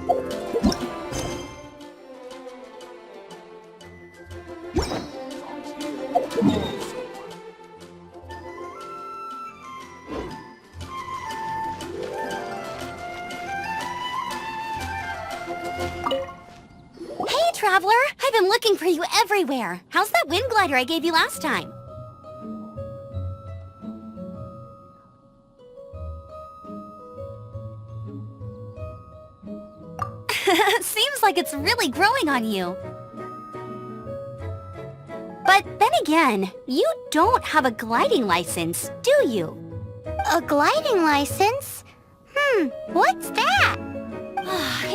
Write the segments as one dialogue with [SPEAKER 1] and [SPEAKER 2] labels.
[SPEAKER 1] Hey, Traveler! I've been looking for you everywhere. How's that wind glider I gave you last time? Seems like it's really growing on you. But then again, you don't have a gliding license, do you?
[SPEAKER 2] A gliding license? What's that?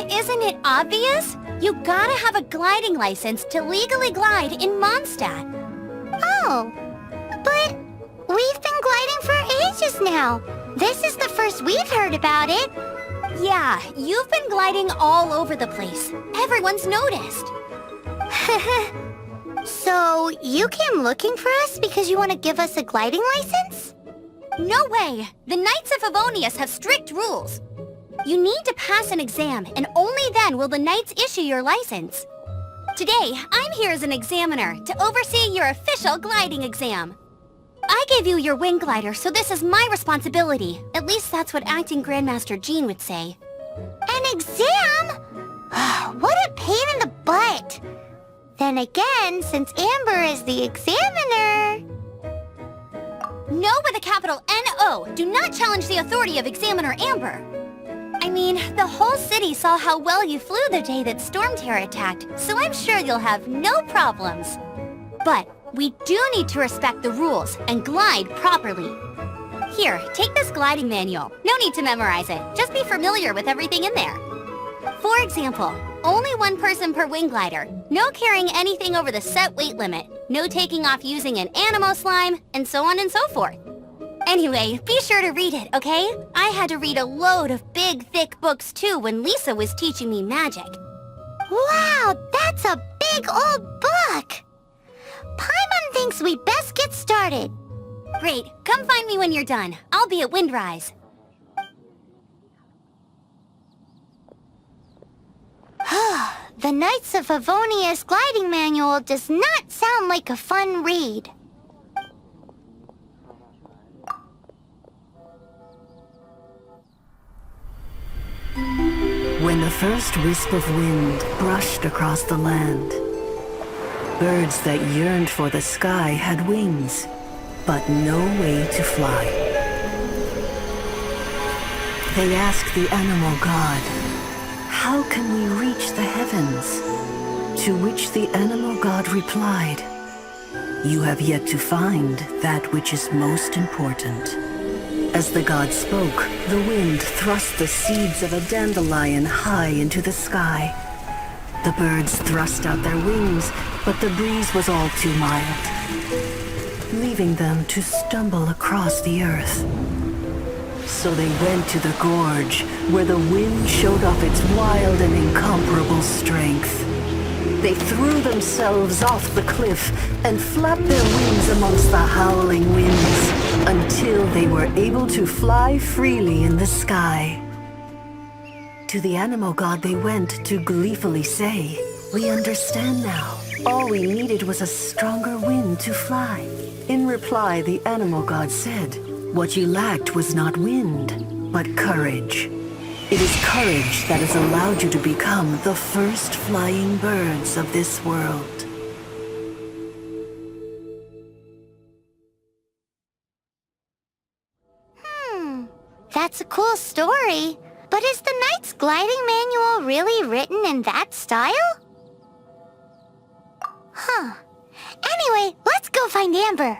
[SPEAKER 1] Isn't it obvious? You gotta have a gliding license to legally glide in Mondstadt.
[SPEAKER 2] Oh, but we've been gliding for ages now. This is the first we've heard about it.
[SPEAKER 1] Yeah, you've been gliding all over the place. Everyone's noticed.
[SPEAKER 2] So, you came looking for us because you want to give us a gliding license?
[SPEAKER 1] No way! The Knights of Favonius have strict rules. You need to pass an exam, and only then will the Knights issue your license. Today, I'm here as an examiner to oversee your official gliding exam. I gave you your wing glider, so this is my responsibility. At least that's what Acting Grandmaster Jean would say.
[SPEAKER 2] An exam? What a pain in the butt! Then again, since Amber is the examiner...
[SPEAKER 1] No with a capital N-O! Do not challenge the authority of Examiner Amber! I mean, the whole city saw how well you flew the day that Storm Terror attacked, so I'm sure you'll have no problems. But we do need to respect the rules and glide properly. Here, take this gliding manual. No need to memorize it. Just be familiar with everything in there. For example, only one person per wing glider. No carrying anything over the set weight limit. No taking off using an animo slime, and so on and so forth. Anyway, be sure to read it, okay? I had to read a load of big, thick books too when Lisa was teaching me magic.
[SPEAKER 2] Wow, that's a big old book! Paimon thinks we best get started.
[SPEAKER 1] Great, come find me when you're done. I'll be at Windrise.
[SPEAKER 2] The Knights of Favonius gliding manual does not sound like a fun read.
[SPEAKER 3] When the first wisp of wind brushed across the land, birds that yearned for the sky had wings, but no way to fly. They asked the animal god, "How can we reach the heavens?" To which the animal god replied, "You have yet to find that which is most important." As the god spoke, the wind thrust the seeds of a dandelion high into the sky. The birds thrust out their wings, but the breeze was all too mild, leaving them to stumble across the earth. So they went to the gorge, where the wind showed off its wild and incomparable strength. They threw themselves off the cliff and flapped their wings amongst the howling winds until they were able to fly freely in the sky. To the animal god they went to gleefully say, "We understand now. All we needed was a stronger wind to fly." In reply, the animal god said, "What you lacked was not wind, but courage. It is courage that has allowed you to become the first flying birds of this world."
[SPEAKER 2] That's a cool story. But is the Knight's gliding manual really written in that style? Anyway, let's go find Amber.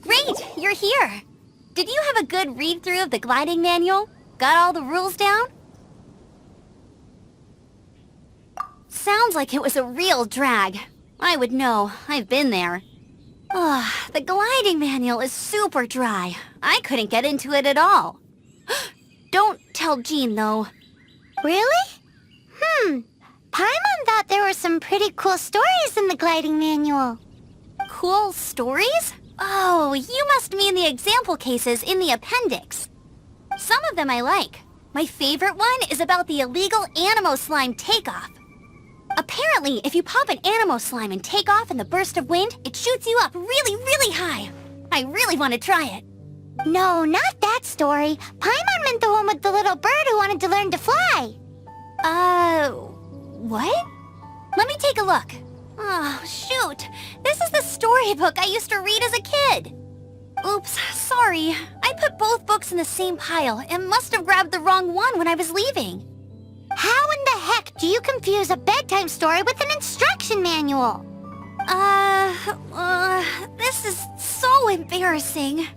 [SPEAKER 1] Great, you're here. Did you have a good read-through of the gliding manual? Got all the rules down? Sounds like it was a real drag. I would know. I've been there. The gliding manual is super dry. I couldn't get into it at all. Don't tell Jean, though.
[SPEAKER 2] Really? Paimon thought there were some pretty cool stories in the gliding manual.
[SPEAKER 1] Cool stories? Oh, you must mean the example cases in the appendix. Some of them I like. My favorite one is about the illegal Animo Slime takeoff. Apparently, if you pop an Animo Slime and take off in the burst of wind, it shoots you up really, really high. I really want to try it.
[SPEAKER 2] No, not that story. Paimon meant the one with the little bird who wanted to learn to fly.
[SPEAKER 1] What? Let me take a look. Oh, shoot. This is the storybook I used to read as a kid. Oops, sorry. I put both books in the same pile and must have grabbed the wrong one when I was leaving.
[SPEAKER 2] How in the heck do you confuse a bedtime story with an instruction manual?
[SPEAKER 1] This is so embarrassing.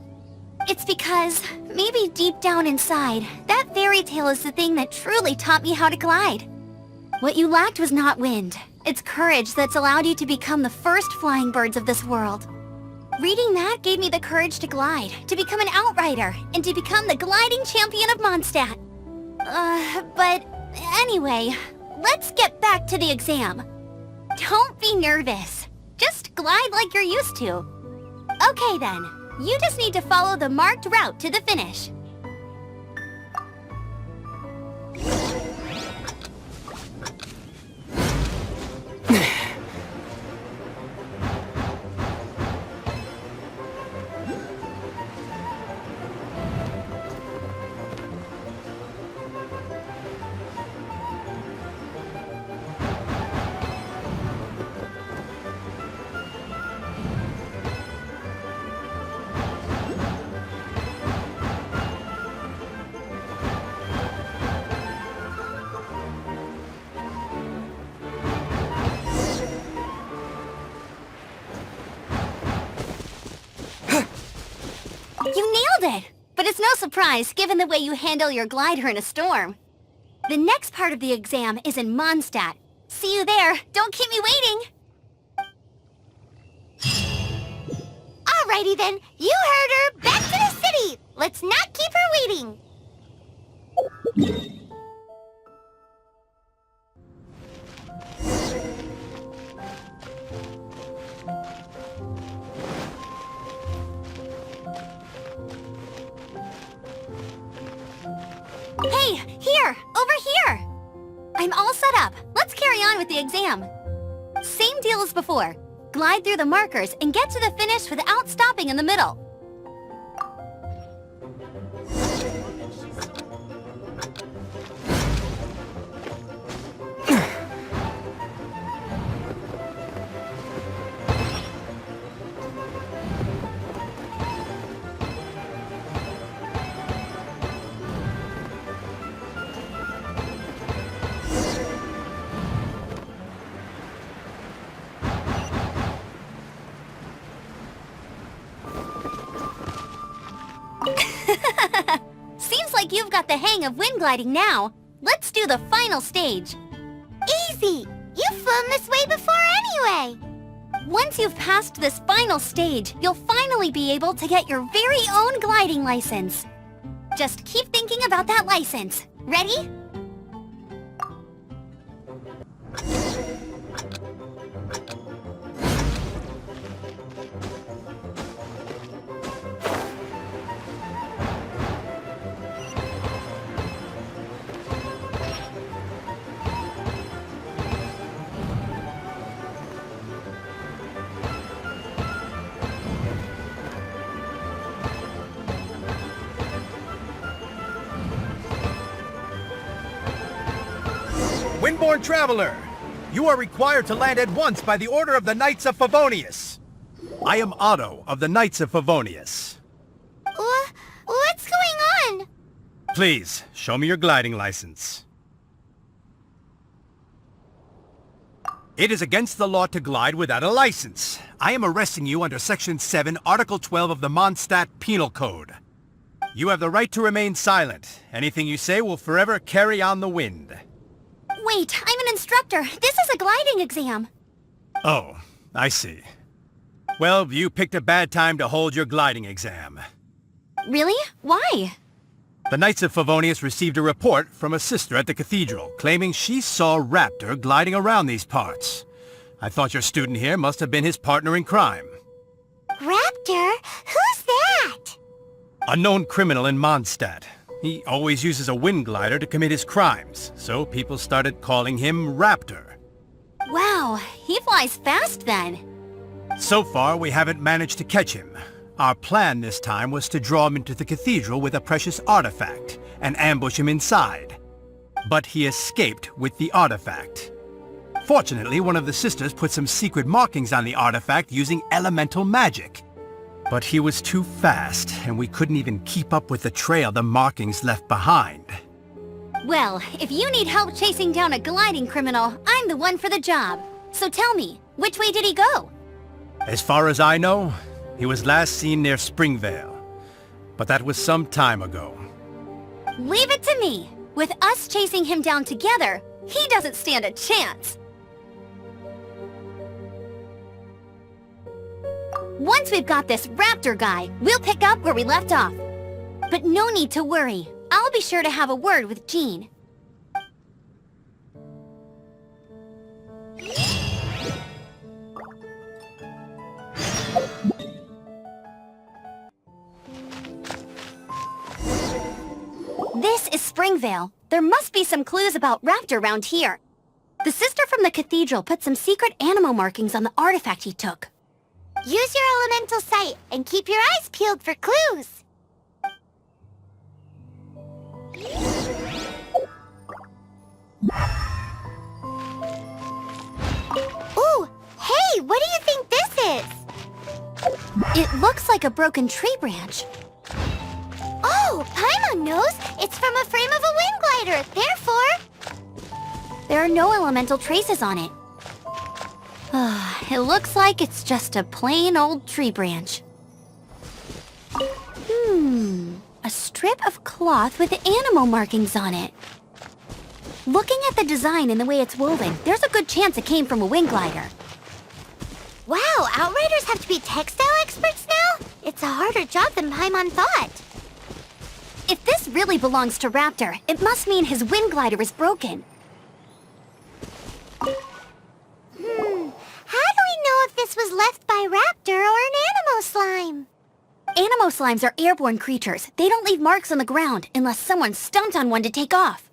[SPEAKER 1] It's because, maybe deep down inside, that fairy tale is the thing that truly taught me how to glide. What you lacked was not wind. It's courage that's allowed you to become the first flying birds of this world. Reading that gave me the courage to glide, to become an outrider, and to become the gliding champion of Mondstadt. But anyway, let's get back to the exam. Don't be nervous. Just glide like you're used to. Okay then, you just need to follow the marked route to the finish. You nailed it! But it's no surprise, given the way you handle your glider in a storm. The next part of the exam is in Mondstadt. See you there. Don't keep me waiting!
[SPEAKER 2] Alrighty then, you heard her. Back to the city. Let's not keep her waiting.
[SPEAKER 1] Hey, here! Over here! I'm all set up. Let's carry on with the exam. Same deal as before. Glide through the markers and get to the finish without stopping in the middle. Seems like you've got the hang of wind gliding now. Let's do the final stage.
[SPEAKER 2] Easy. You've flown this way before anyway.
[SPEAKER 1] Once you've passed this final stage, you'll finally be able to get your very own gliding license. Just keep thinking about that license. Ready?
[SPEAKER 4] Windborne Traveler, you are required to land at once by the order of the Knights of Favonius. I am Otto of the Knights of Favonius.
[SPEAKER 2] What's going on?
[SPEAKER 4] Please, show me your gliding license. It is against the law to glide without a license. I am arresting you under Section 7, Article 12 of the Mondstadt Penal Code. You have the right to remain silent. Anything you say will forever carry on the wind.
[SPEAKER 1] Wait, I'm an instructor. This is a gliding exam.
[SPEAKER 4] Oh, I see. Well, you picked a bad time to hold your gliding exam.
[SPEAKER 1] Really? Why?
[SPEAKER 4] The Knights of Favonius received a report from a sister at the cathedral claiming she saw Raptor gliding around these parts. I thought your student here must have been his partner in crime.
[SPEAKER 2] Raptor? Who's that?
[SPEAKER 4] A known criminal in Mondstadt. He always uses a wind glider to commit his crimes, so people started calling him Raptor.
[SPEAKER 1] Wow, he flies fast then.
[SPEAKER 4] So far, we haven't managed to catch him. Our plan this time was to draw him into the cathedral with a precious artifact and ambush him inside. But he escaped with the artifact. Fortunately, one of the sisters put some secret markings on the artifact using elemental magic. But he was too fast, and we couldn't even keep up with the trail the markings left behind.
[SPEAKER 1] Well, if you need help chasing down a gliding criminal, I'm the one for the job. So tell me, which way did he go?
[SPEAKER 4] As far as I know, he was last seen near Springvale. But that was some time ago.
[SPEAKER 1] Leave it to me. With us chasing him down together, he doesn't stand a chance. Once we've got this Raptor guy, we'll pick up where we left off. But no need to worry. I'll be sure to have a word with Jean. This is Springvale. There must be some clues about Raptor around here. The sister from the cathedral put some secret animal markings on the artifact he took.
[SPEAKER 2] Use your elemental sight and keep your eyes peeled for clues. Ooh, hey, what do you think this is?
[SPEAKER 1] It looks like a broken tree branch.
[SPEAKER 2] Oh, Paimon knows. It's from a frame of a wind glider, therefore...
[SPEAKER 1] There are no elemental traces on it. It looks like it's just a plain old tree branch. A strip of cloth with animal markings on it. Looking at the design and the way it's woven, there's a good chance it came from a wind glider.
[SPEAKER 2] Wow, Outriders have to be textile experts now? It's a harder job than Paimon thought.
[SPEAKER 1] If this really belongs to Raptor, it must mean his wind glider is broken.
[SPEAKER 2] How do we know if this was left by Raptor or an animal slime?
[SPEAKER 1] Animo slimes are airborne creatures. They don't leave marks on the ground unless someone stomped on one to take off.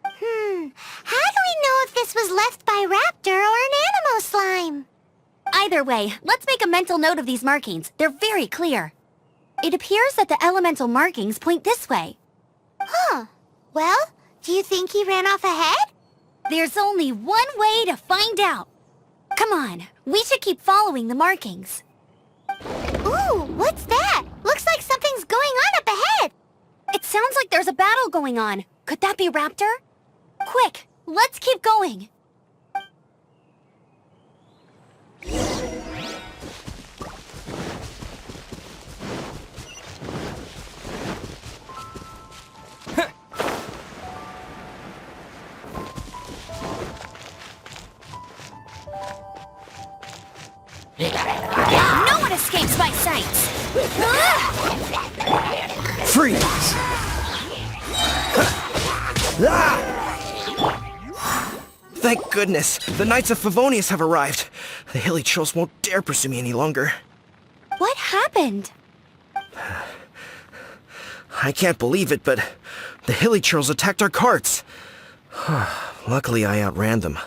[SPEAKER 2] How do we know if this was left by Raptor or an animal slime?
[SPEAKER 1] Either way, let's make a mental note of these markings. They're very clear. It appears that the elemental markings point this way.
[SPEAKER 2] Huh. Well, do you think he ran off ahead?
[SPEAKER 1] There's only one way to find out. Come on, we should keep following the markings.
[SPEAKER 2] Ooh, what's that? Looks like something's going on up ahead.
[SPEAKER 1] It sounds like there's a battle going on. Could that be Raptor? Quick, let's keep going. No one escapes my sights!
[SPEAKER 5] Freeze! Thank goodness, the Knights of Favonius have arrived. The hilly trolls won't dare pursue me any longer.
[SPEAKER 1] What happened?
[SPEAKER 5] I can't believe it, but the hilly trolls attacked our carts. Luckily, I outran them.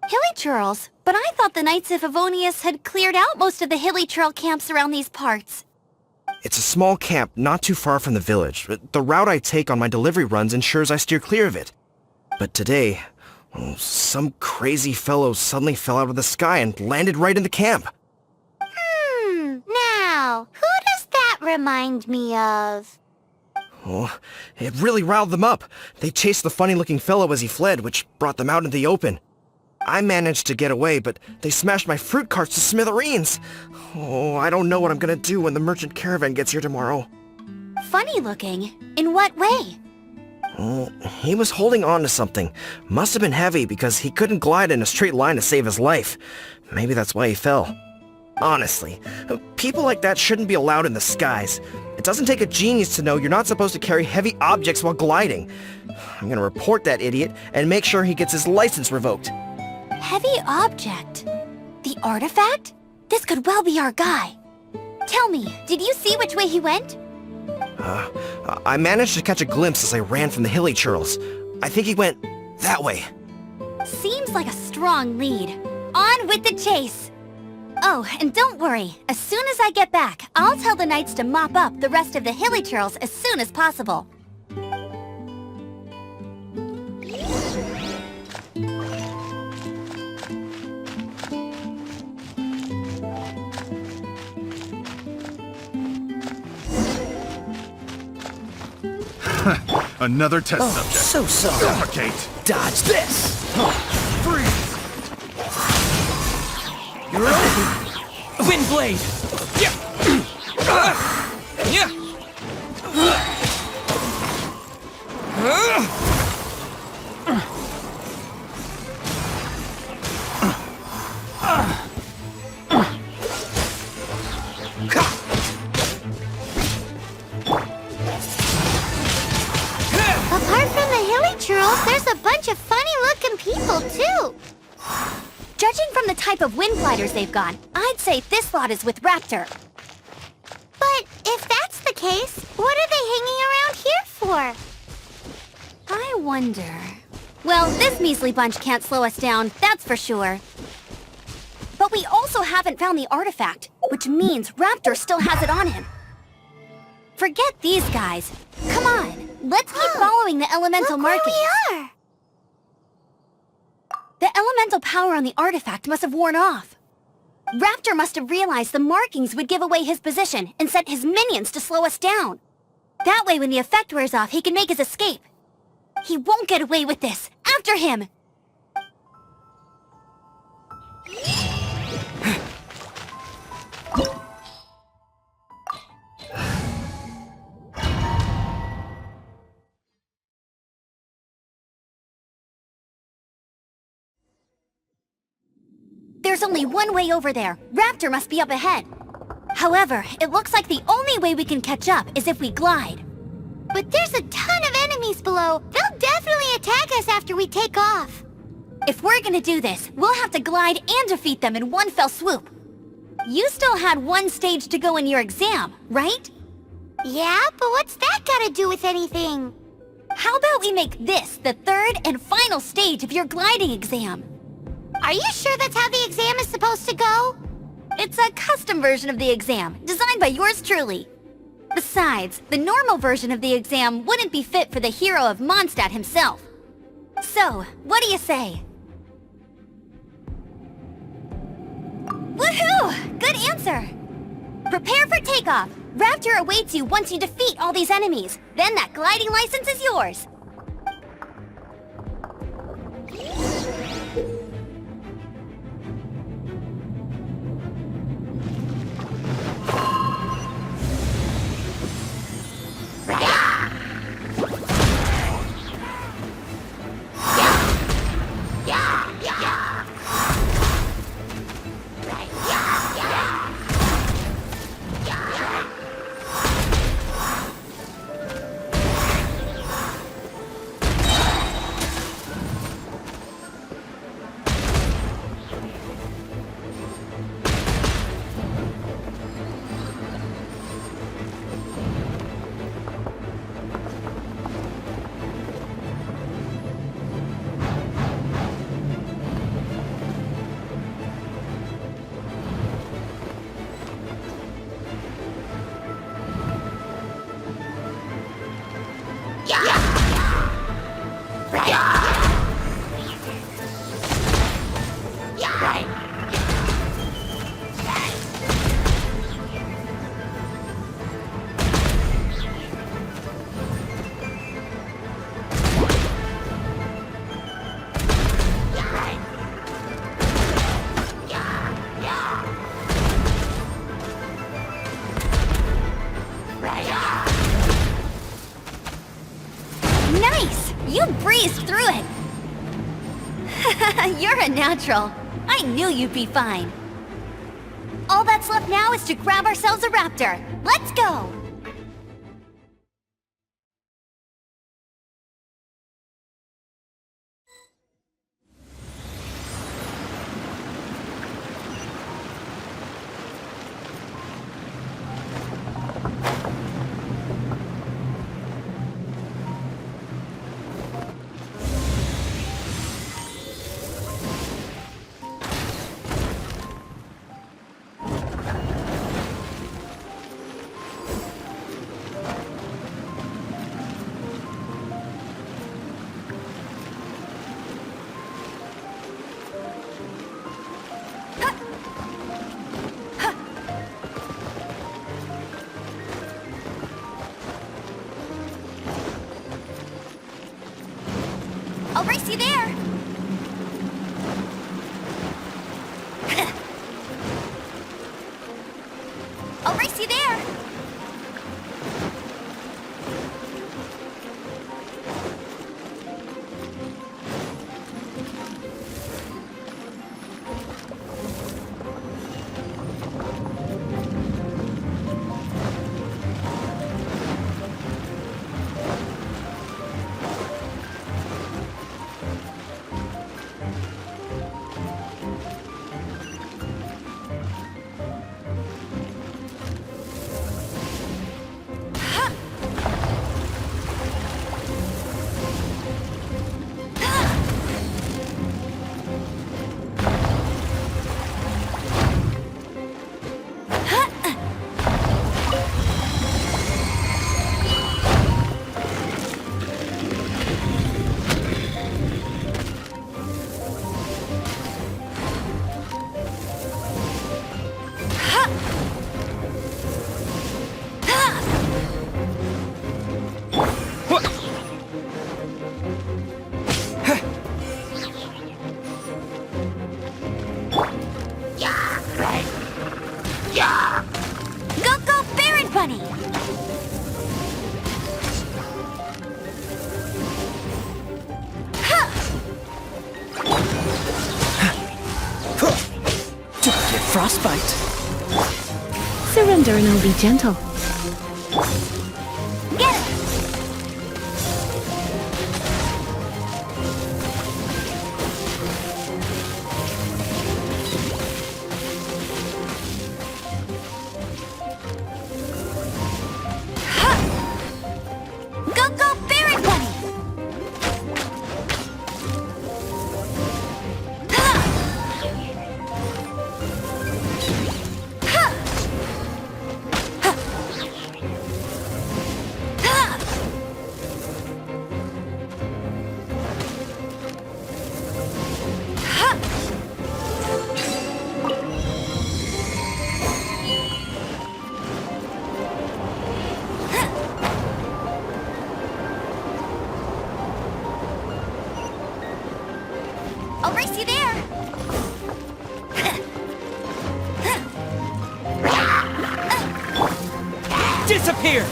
[SPEAKER 1] Hilly Churls? But I thought the Knights of Favonius had cleared out most of the hilly trail camps around these parts.
[SPEAKER 5] It's a small camp not too far from the village. The route I take on my delivery runs ensures I steer clear of it. But today, some crazy fellow suddenly fell out of the sky and landed right in the camp.
[SPEAKER 2] Now, who does that remind me of?
[SPEAKER 5] Oh, it really riled them up. They chased the funny-looking fellow as he fled, which brought them out into the open. I managed to get away, but they smashed my fruit carts to smithereens. Oh, I don't know what I'm gonna do when the merchant caravan gets here tomorrow.
[SPEAKER 1] Funny looking? In what way?
[SPEAKER 5] Oh, he was holding on to something. Must have been heavy because he couldn't glide in a straight line to save his life. Maybe that's why he fell. Honestly, people like that shouldn't be allowed in the skies. It doesn't take a genius to know you're not supposed to carry heavy objects while gliding. I'm gonna report that idiot and make sure he gets his license revoked.
[SPEAKER 1] Heavy object? The artifact? This could well be our guy. Tell me, did you see which way he went?
[SPEAKER 5] I managed to catch a glimpse as I ran from the hilly churls. I think he went that way.
[SPEAKER 1] Seems like a strong lead. On with the chase! Oh, and don't worry. As soon as I get back, I'll tell the knights to mop up the rest of the hilly churls as soon as possible.
[SPEAKER 4] Another test subject.
[SPEAKER 5] So sorry.
[SPEAKER 4] Suffocate.
[SPEAKER 5] Dodge this!
[SPEAKER 4] Freeze!
[SPEAKER 6] You're up. Windblade! Yeah! Yeah!
[SPEAKER 2] Apart from the hilly churls, there's a bunch of funny-looking people, too.
[SPEAKER 1] Judging from the type of wind gliders they've got, I'd say this lot is with Raptor.
[SPEAKER 2] But if that's the case, what are they hanging around here for?
[SPEAKER 1] I wonder... Well, this measly bunch can't slow us down, that's for sure. But we also haven't found the artifact, which means Raptor still has it on him. Forget these guys. Come on, let's keep following the elemental
[SPEAKER 2] Look where
[SPEAKER 1] markings.
[SPEAKER 2] we are!
[SPEAKER 1] The elemental power on the artifact must have worn off. Raptor must have realized the markings would give away his position and sent his minions to slow us down. That way, when the effect wears off, he can make his escape. He won't get away with this. After him! There's only one way over there. Raptor must be up ahead. However, it looks like the only way we can catch up is if we glide.
[SPEAKER 2] But there's a ton of enemies below. They'll definitely attack us after we take off.
[SPEAKER 1] If we're gonna do this, we'll have to glide and defeat them in one fell swoop. You still had one stage to go in your exam, right?
[SPEAKER 2] Yeah, but what's that gotta do with anything?
[SPEAKER 1] How about we make this the third and final stage of your gliding exam?
[SPEAKER 2] Are you sure that's how the exam is supposed to go?
[SPEAKER 1] It's a custom version of the exam, designed by yours truly. Besides, the normal version of the exam wouldn't be fit for the hero of Mondstadt himself. So, what do you say? Woohoo! Good answer! Prepare for takeoff! Raptor awaits you once you defeat all these enemies. Then that gliding license is yours! Nice! You breezed through it! You're a natural. I knew you'd be fine. All that's left now is to grab ourselves a raptor. Let's go! I'll race you there! I'll race you there! Go, Baron Bunny!
[SPEAKER 3] Don't get frostbite. Surrender and I'll be gentle.
[SPEAKER 1] Get it! Go, Baron Bunny! I'll race you there!
[SPEAKER 6] Disappear!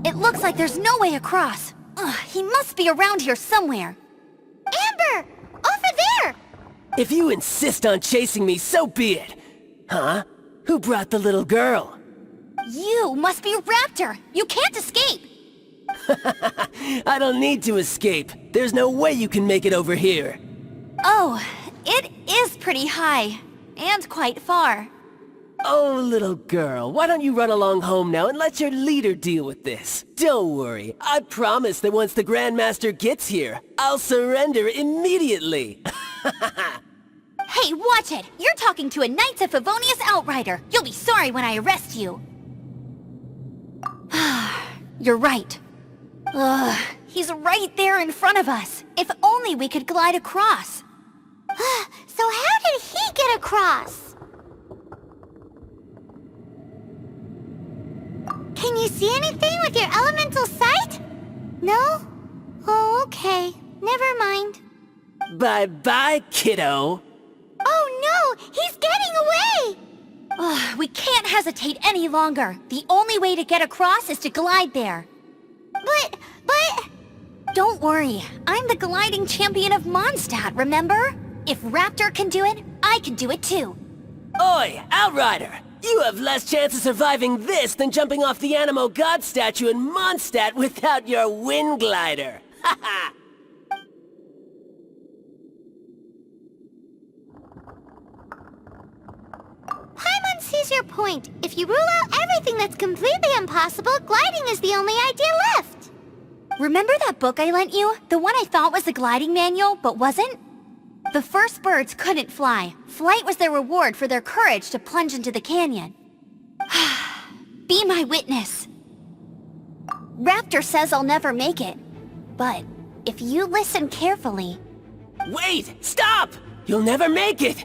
[SPEAKER 1] It looks like there's no way across. Ugh, he must be around here somewhere.
[SPEAKER 2] Amber! Over there!
[SPEAKER 7] If you insist on chasing me, so be it. Huh? Who brought the little girl?
[SPEAKER 1] You must be a raptor. You can't escape.
[SPEAKER 7] I don't need to escape. There's no way you can make it over here.
[SPEAKER 1] Oh, it is pretty high. And quite far.
[SPEAKER 7] Oh, little girl, why don't you run along home now and let your leader deal with this? Don't worry, I promise that once the Grandmaster gets here, I'll surrender immediately.
[SPEAKER 1] Hey, watch it! You're talking to a Knights of Favonius outrider. You'll be sorry when I arrest you. You're right. Ugh, he's right there in front of us. If only we could glide across.
[SPEAKER 2] So how did he get across?
[SPEAKER 1] Can
[SPEAKER 2] you see anything with your elemental sight? No? Oh, okay. Never mind.
[SPEAKER 7] Bye-bye, kiddo.
[SPEAKER 2] Oh no! He's getting away!
[SPEAKER 1] Ugh, we can't hesitate any longer. The only way to get across is to glide there.
[SPEAKER 2] But...
[SPEAKER 1] Don't worry. I'm the gliding champion of Mondstadt, remember? If Raptor can do it, I can do it too.
[SPEAKER 7] Oi, Outrider! You have less chance of surviving this than jumping off the Animo God statue in Mondstadt without your wind glider. Ha ha!
[SPEAKER 2] Paimon sees your point. If you rule out everything that's completely impossible, gliding is the only idea left.
[SPEAKER 1] Remember that book I lent you? The one I thought was the gliding manual, but wasn't? The first birds couldn't fly. Flight was their reward for their courage to plunge into the canyon. Be my witness. Raptor says I'll never make it. But if you listen carefully...
[SPEAKER 7] Wait! Stop! You'll never make it!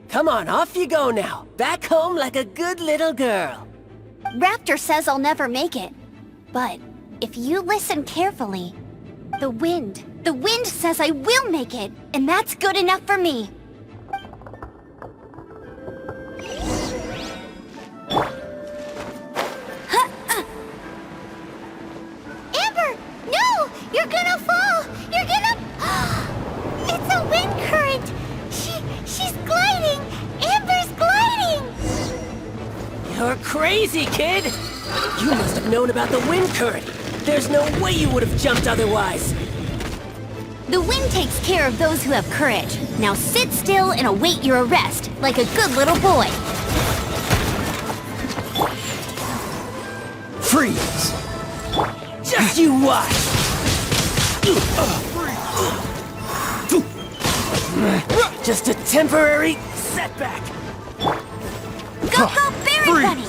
[SPEAKER 7] Come on, off you go now. Back home like a good little girl.
[SPEAKER 1] Raptor says I'll never make it. But if you listen carefully, the wind says I will make it, and that's good enough for me.
[SPEAKER 2] Amber! No! You're gonna fall! You're gonna... It's a wind current! She's gliding! Amber's gliding!
[SPEAKER 7] You're crazy, kid! You must have known about the wind current. There's no way you would have jumped otherwise.
[SPEAKER 1] The wind takes care of those who have courage. Now sit still and await your arrest, like a good little boy.
[SPEAKER 6] Freeze!
[SPEAKER 7] Just you watch! Just a temporary setback.
[SPEAKER 1] Go, go, Berry Bunny!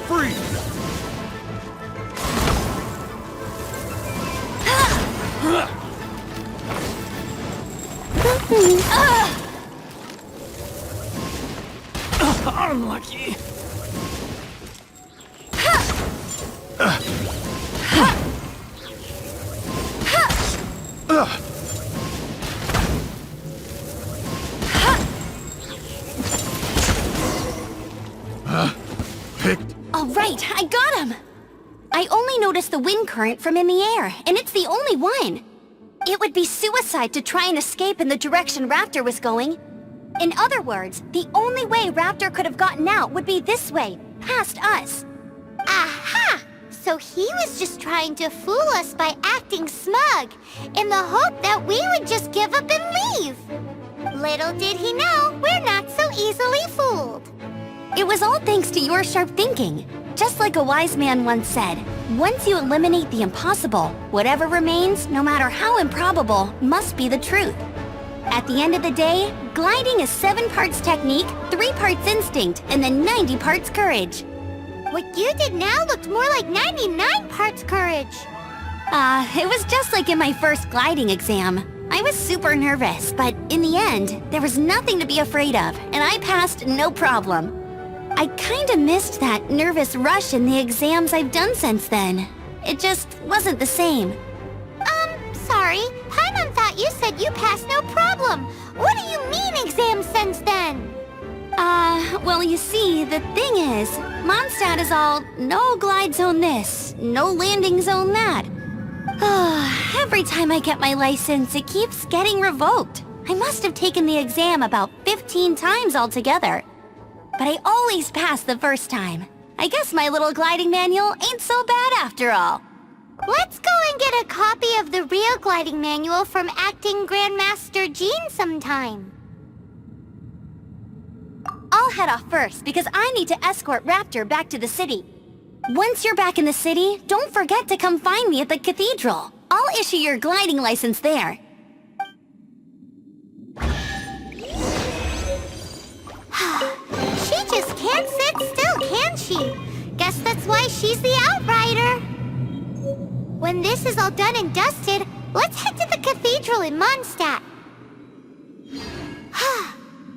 [SPEAKER 4] Freeze!
[SPEAKER 6] Unlucky.
[SPEAKER 4] Picked.
[SPEAKER 1] All right, I got him! I only noticed the wind current from in the air, and it's the only one. It would be suicide to try and escape in the direction Raptor was going. In other words, the only way Raptor could have gotten out would be this way, past us.
[SPEAKER 2] Aha! So he was just trying to fool us by acting smug, in the hope that we would just give up and leave. Little did he know, we're not so easily fooled.
[SPEAKER 1] It was all thanks to your sharp thinking. Just like a wise man once said, once you eliminate the impossible, whatever remains, no matter how improbable, must be the truth. At the end of the day, gliding is 7 parts technique, 3 parts instinct, and then 90 parts courage.
[SPEAKER 2] What you did now looked more like 99 parts courage.
[SPEAKER 1] It was just like in my first gliding exam. I was super nervous, but in the end, there was nothing to be afraid of, and I passed no problem. I kinda missed that nervous rush in the exams I've done since then. It just wasn't the same.
[SPEAKER 2] Sorry. Paimon thought you said you passed no problem. What do you mean exams since then?
[SPEAKER 1] Well, you see, the thing is, Mondstadt is all no glide zone this, no landing zone that. Every time I get my license, it keeps getting revoked. I must have taken the exam about 15 times altogether. But I always pass the first time. I guess my little gliding manual ain't so bad after all.
[SPEAKER 2] Let's go and get a copy of the real gliding manual from Acting Grandmaster Jean sometime.
[SPEAKER 1] I'll head off first because I need to escort Raptor back to the city. Once you're back in the city, don't forget to come find me at the cathedral. I'll issue your gliding license there.
[SPEAKER 2] She just can't sit still, can she? Guess that's why she's the Outrider. When this is all done and dusted, let's head to the cathedral in Mondstadt.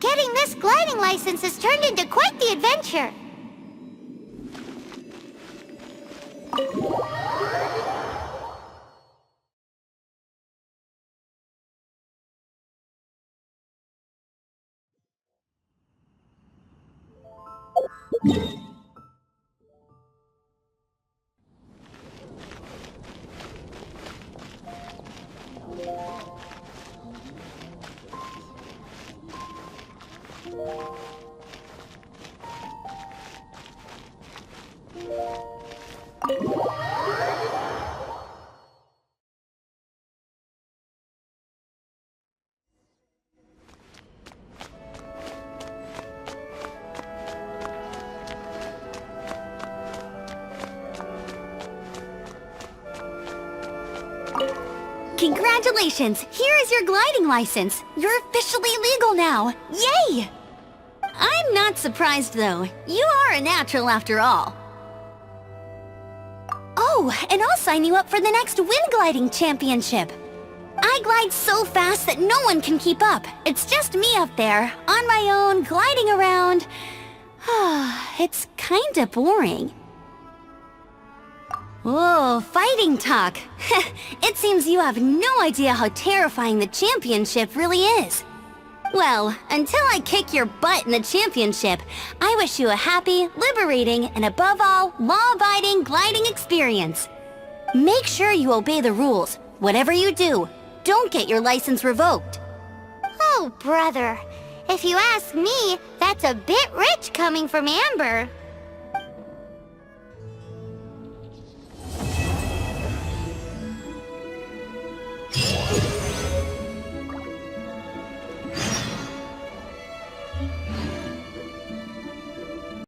[SPEAKER 2] Getting this gliding license has turned into quite the adventure.
[SPEAKER 1] Congratulations! Here is your gliding license. You're officially legal now. Yay! I'm not surprised, though. You are a natural after all. Oh, and I'll sign you up for the next wind gliding championship. I glide so fast that no one can keep up. It's just me up there, on my own, gliding around. It's kinda boring. Whoa, fighting talk. It seems you have no idea how terrifying the championship really is. Well, until I kick your butt in the championship, I wish you a happy, liberating, and above all, law-abiding gliding experience. Make sure you obey the rules. Whatever you do, don't get your license revoked.
[SPEAKER 2] Oh, brother. If you ask me, that's a bit rich coming from Amber.